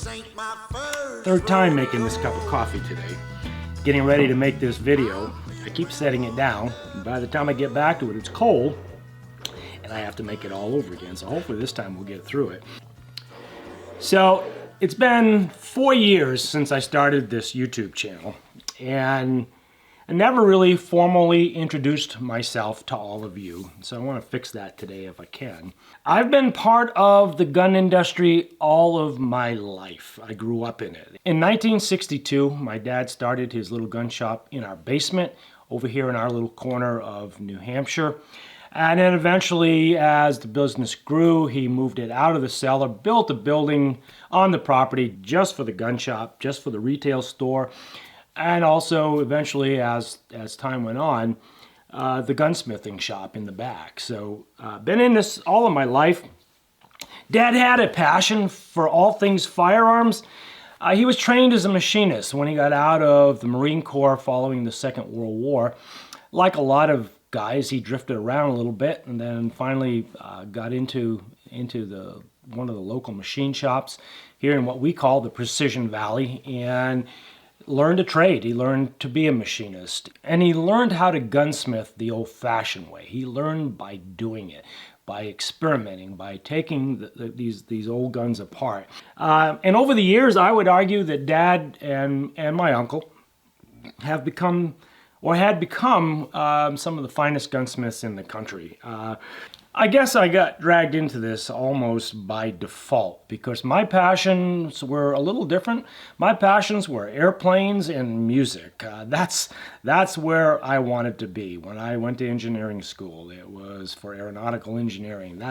Third time making this cup of coffee today. Getting ready to make this video. I keep setting it down, and by the time I get back to it, it's cold, and I have to make it all over again. So hopefully this time we'll get through it. So it's been 4 years since I started this YouTube channel, and I never really formally introduced myself to all of you, so I want to fix that today if I can. I've been part of the gun industry all of my life. I grew up in it. In 1962, my dad started his little gun shop in our basement over here in our little corner of New Hampshire. And then eventually, as the business grew, he moved it out of the cellar, built a building on the property just for the gun shop, just for the retail store. And also, eventually, as time went on, the gunsmithing shop in the back. So, been in this all of my life. Dad had a passion for all things firearms. He was trained as a machinist when he got out of the Marine Corps following the Second World War. Like a lot of guys, he drifted around a little bit and then finally got into one of the local machine shops here in what we call the Precision Valley, and learned a trade. He learned to be a machinist, and he learned how to gunsmith the old-fashioned way. He learned by doing it, by experimenting, by taking these old guns apart. And over the years, I would argue that Dad and my uncle have become, or had become, some of the finest gunsmiths in the country. I guess I got dragged into this almost by default because my passions were a little different. My passions were airplanes and music. That's where I wanted to be. When I went to engineering school, it was for aeronautical engineering.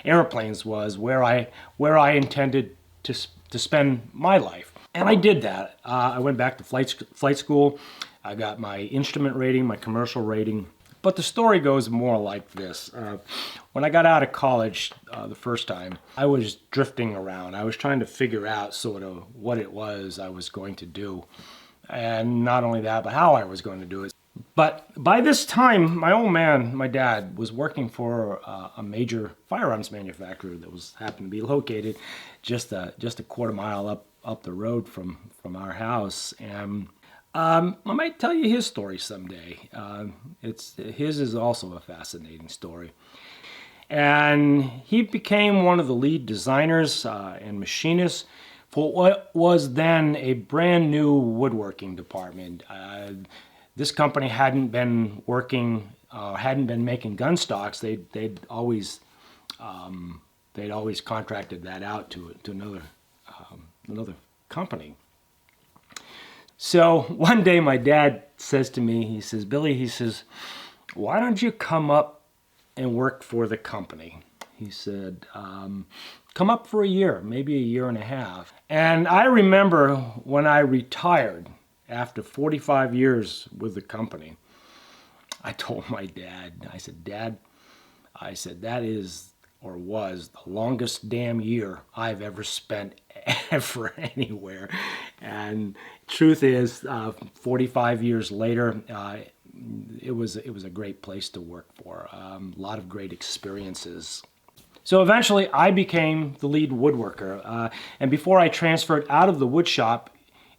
Airplanes was where I intended to spend my life. And I did that. I went back to flight school. I got my instrument rating, my commercial rating. But the story goes more like this. When I got out of college the first time, I was drifting around. I was trying to figure out sort of what it was I was going to do. And not only that, but how I was going to do it. But by this time, my old man, my dad, was working for a major firearms manufacturer that happened to be located just a quarter mile up the road from our house. And I might tell you his story someday. His is also a fascinating story. And he became one of the lead designers and machinists for what was then a brand new woodworking department. This company hadn't been making gun stocks. They'd always contracted that out to another company. So one day my dad says to me, he says, "Billy," he says, "why don't you come up and work for the company?" He said, "Come up for a year, maybe a year and a half." And I remember when I retired after 45 years with the company, I told my dad, I said, "Dad," I said, "that is or was the longest damn year I've ever spent ever anywhere." And truth is, 45 years later, it was a great place to work for. A lot of great experiences. So eventually, I became the lead woodworker. And before I transferred out of the wood shop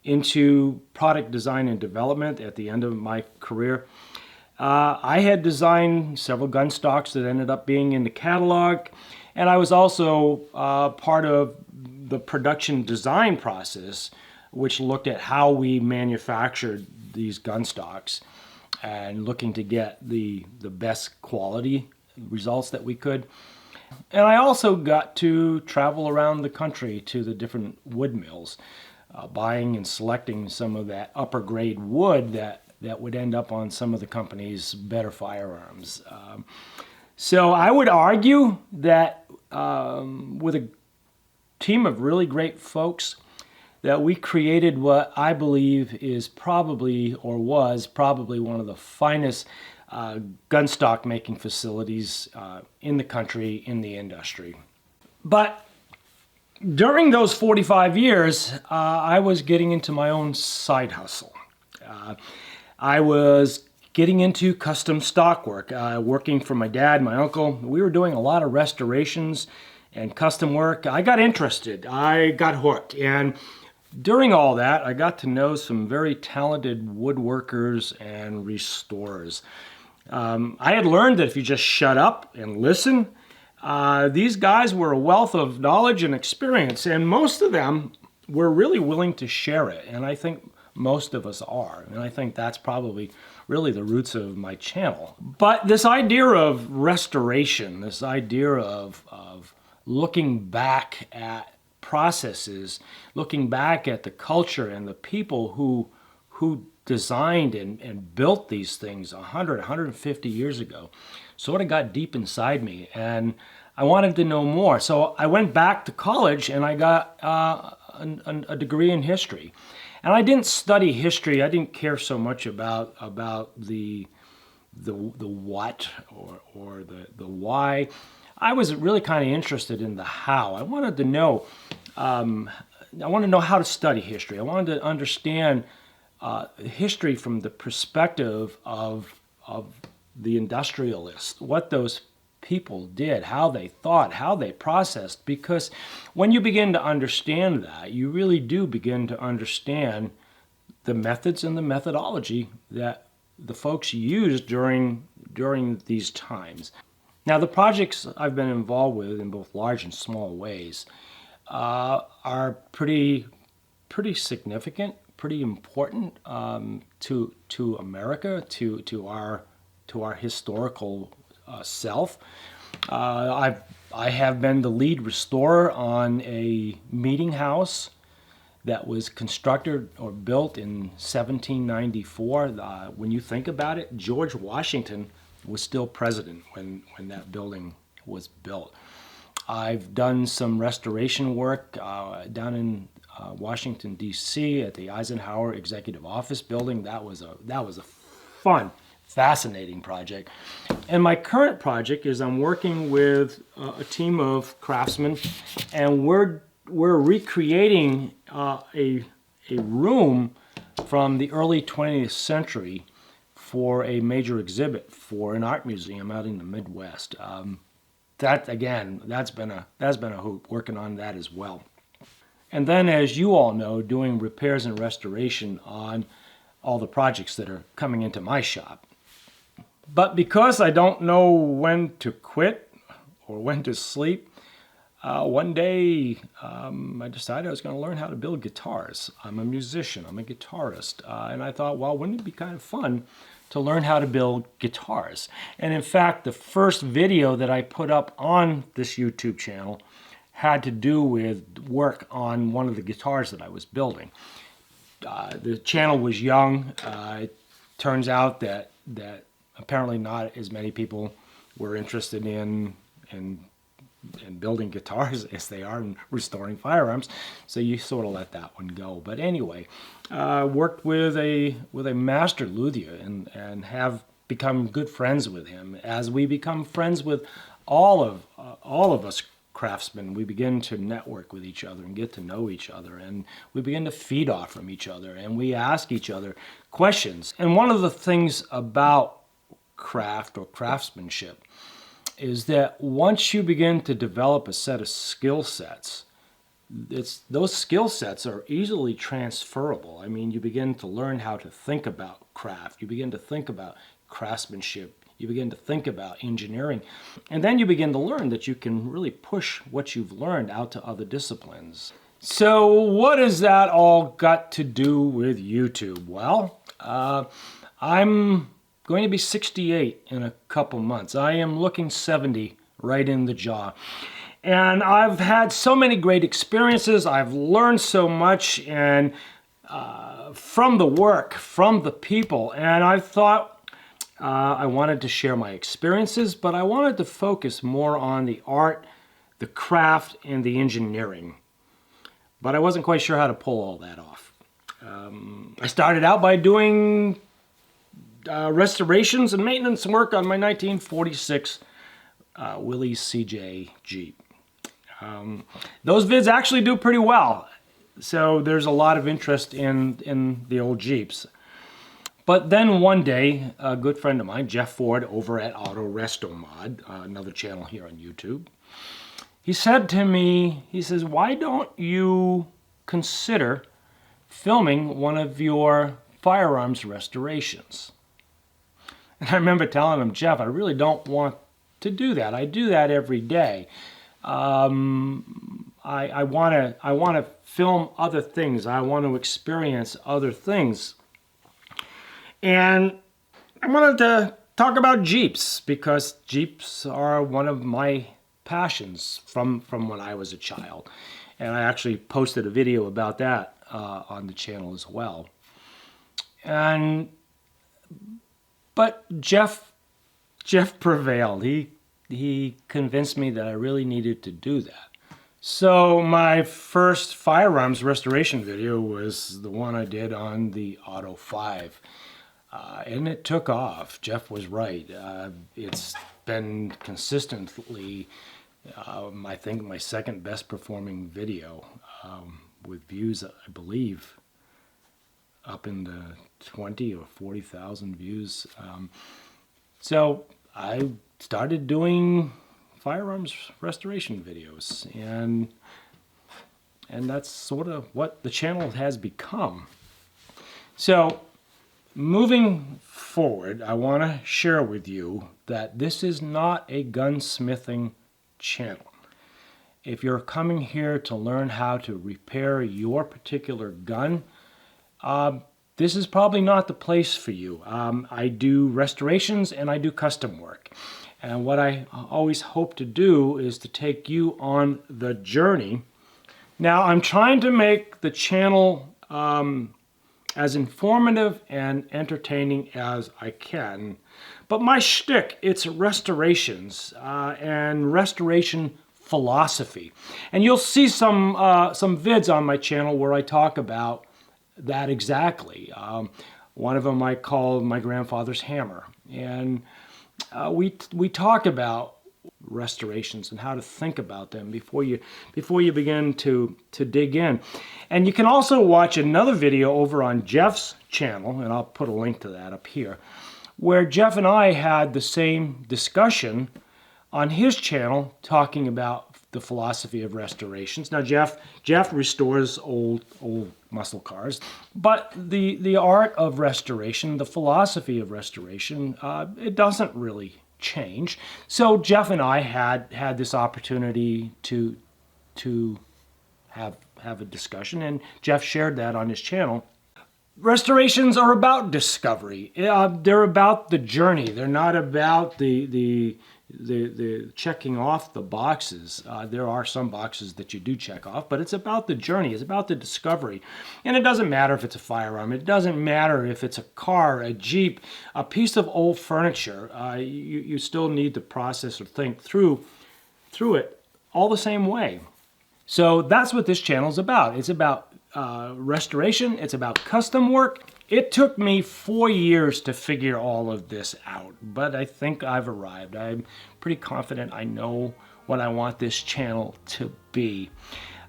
into product design and development at the end of my career, I had designed several gun stocks that ended up being in the catalog, and I was also part of the production design process, which looked at how we manufactured these gun stocks and looking to get the best quality results that we could. And I also got to travel around the country to the different wood mills, buying and selecting some of that upper grade wood that would end up on some of the company's better firearms. So I would argue that with a team of really great folks, that we created what I believe is probably, or was probably, one of the finest gun stock making facilities in the country, in the industry. But during those 45 years, I was getting into my own side hustle. I was getting into custom stock work, working for my dad, my uncle. We were doing a lot of restorations and custom work, I got interested. I got hooked. And during all that, I got to know some very talented woodworkers and restorers. I had learned that if you just shut up and listen, these guys were a wealth of knowledge and experience, and most of them were really willing to share it. And I think most of us are. And I think that's probably really the roots of my channel. But this idea of restoration, this idea of looking back at processes, looking back at the culture and the people who designed and built these things 100, 150 years ago, sort of got deep inside me, and I wanted to know more. So I went back to college and I got a degree in history. And I didn't study history. I didn't care so much about the what or the why. I was really kind of interested in the how. I wanted to know. I wanted to know how to study history. I wanted to understand history from the perspective of the industrialists, what those people did, how they thought, how they processed. Because when you begin to understand that, you really do begin to understand the methods and the methodology that the folks used during these times. Now, the projects I've been involved with in both large and small ways are pretty significant, pretty important to America, to our historical self. I have been the lead restorer on a meeting house that was constructed or built in 1794. When you think about it, George Washington was still president when that building was built. I've done some restoration work down in Washington, D.C. at the Eisenhower Executive Office Building. That was a fun, fascinating project. And my current project is I'm working with a team of craftsmen, and we're recreating a room from the early 20th century for a major exhibit for an art museum out in the Midwest. That's been a hoop, working on that as well. And then, as you all know, doing repairs and restoration on all the projects that are coming into my shop. But because I don't know when to quit or when to sleep, one day I decided I was going to learn how to build guitars. I'm a musician, I'm a guitarist, and I thought, well, wouldn't it be kind of fun to learn how to build guitars? And in fact, the first video that I put up on this YouTube channel had to do with work on one of the guitars that I was building. The channel was young. It turns out that apparently not as many people were interested in building guitars as they are in restoring firearms, so you sort of let that one go. But anyway, worked with a master luthier and have become good friends with him. As we become friends with all of us craftsmen, we begin to network with each other and get to know each other, and we begin to feed off from each other, and we ask each other questions. And one of the things about craft or craftsmanship is that once you begin to develop a set of skill sets, those skill sets are easily transferable. I mean, you begin to learn how to think about craft, you begin to think about craftsmanship, you begin to think about engineering, and then you begin to learn that you can really push what you've learned out to other disciplines. So what has that all got to do with YouTube? Well, I'm going to be 68 in a couple months. I am looking 70 right in the jaw. And I've had so many great experiences. I've learned so much and from the work, from the people. And I thought I wanted to share my experiences, but I wanted to focus more on the art, the craft, and the engineering. But I wasn't quite sure how to pull all that off. I started out by doing restorations and maintenance work on my 1946 Willys CJ Jeep. Those vids actually do pretty well, so there's a lot of interest in the old Jeeps. But then one day, a good friend of mine, Jeff Ford, over at Auto Resto Mod, another channel here on YouTube, he said to me, he says, why don't you consider filming one of your firearms restorations? And I remember telling him, Jeff, I really don't want to do that. I do that every day. I want to film other things. I want to experience other things. And I wanted to talk about Jeeps, because Jeeps are one of my passions from when I was a child. And I actually posted a video about that on the channel as well. But Jeff prevailed. He convinced me that I really needed to do that. So my first firearms restoration video was the one I did on the Auto 5. And it took off. Jeff was right. It's been consistently, I think, my second best performing video, with views, I believe, up in the 20 or 40,000 views. So I started doing firearms restoration videos, and that's sort of what the channel has become. So moving forward, I want to share with you that this is not a gunsmithing channel. If you're coming here to learn how to repair your particular gun, this is probably not the place for you. I do restorations and I do custom work. And what I always hope to do is to take you on the journey. Now, I'm trying to make the channel as informative and entertaining as I can. But my shtick, it's restorations and restoration philosophy. And you'll see some vids on my channel where I talk about that exactly. One of them I call My Grandfather's Hammer. And we talk about restorations and how to think about them before you begin to dig in. And you can also watch another video over on Jeff's channel, and I'll put a link to that up here, where Jeff and I had the same discussion on his channel talking about the philosophy of restorations. Now Jeff restores old muscle cars, but the art of restoration, the philosophy of restoration, it doesn't really change. So Jeff and I had this opportunity to have a discussion, and Jeff shared that on his channel. Restorations are about discovery. They're about the journey. They're not about the checking off the boxes. There are some boxes that you do check off, but it's about the journey. It's about the discovery. And it doesn't matter if it's a firearm. It doesn't matter if it's a car, a Jeep, a piece of old furniture. You still need to process or think through it all the same way. So that's what this channel is about. It's about restoration. It's about custom work. It took me 4 years to figure all of this out, but I think I've arrived. I'm pretty confident I know what I want this channel to be.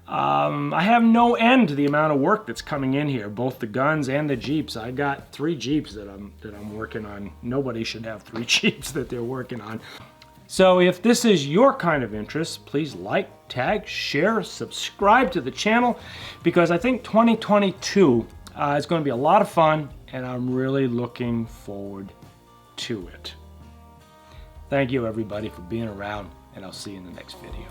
I have no end to the amount of work that's coming in here, both the guns and the Jeeps. I got 3 Jeeps that I'm working on. Nobody should have 3 Jeeps that they're working on. So if this is your kind of interest, please like, tag, share, subscribe to the channel, because I think 2022 is going to be a lot of fun, and I'm really looking forward to it. Thank you, everybody, for being around, and I'll see you in the next video.